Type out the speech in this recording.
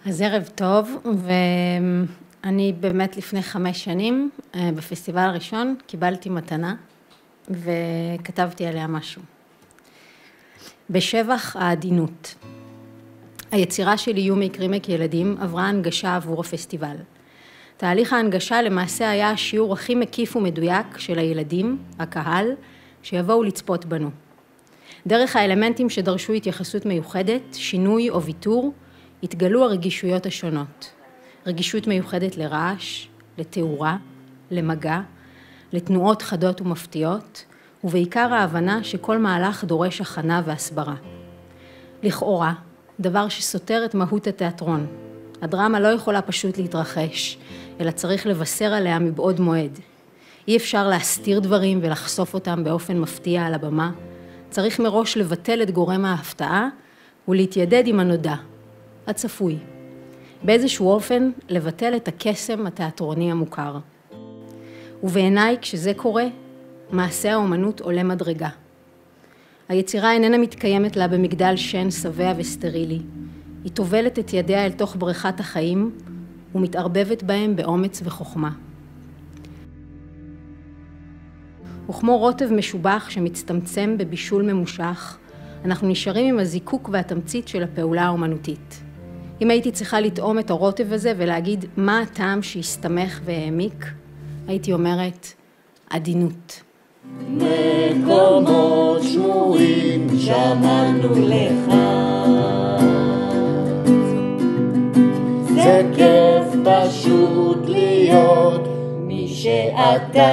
אז ערב טוב, ואני באמת לפני 5 שנים בפסטיבל הראשון קיבלתי מתנה וכתבתי עליה משהו. בשבח העדינות. היצירה שלי יומי קרימק ילדים עברה הנגשה עבור הפסטיבל. תהליך ההנגשה למעשה היה השיעור הכי מקיף ומדויק של הילדים, הקהל, שיבואו לצפות בנו. דרך האלמנטים שדרשו התייחסות מיוחדת, שינוי או ויתור, התגלו הרגישויות השונות. רגישות מיוחדת לרעש, לתאורה, למגע, לתנועות חדות ומפתיעות, ובעיקר ההבנה שכל מהלך דורש הכנה והסברה. לכאורה, דבר שסותר את מהות התיאטרון. הדרמה לא יכולה פשוט להתרחש, אלא צריך לבשר עליה מבעוד מועד. אי אפשר להסתיר דברים ולחשוף אותם באופן מפתיע על הבמה. צריך מראש לבטל את גורם ההפתעה ולהתיידד עם הנודע, הצפוי. באיזשהו אופן לבטל את הקסם התיאטרוני המוכר. ובעיניי כשזה קורה, מעשה האומנות עולה מדרגה. היצירה איננה מתקיימת לה במגדל שן שבע וסטרילי. היא טובלת את ידיה אל תוך בריכת החיים ומתערבבת בהם באומץ וחוכמה. וכמו רוטב משובח שמצטמצם בבישול ממושך, אנחנו נשארים עם הזיקוק והתמצית של הפעולה האומנותית. אם הייתי צריכה לטעום את הרוטב הזה ולהגיד מה הטעם שהסתמך והעמיק, הייתי אומרת עדינות. מקומות שמורים שמרנו לך, זה כיף פשוט להיות מי שאתה.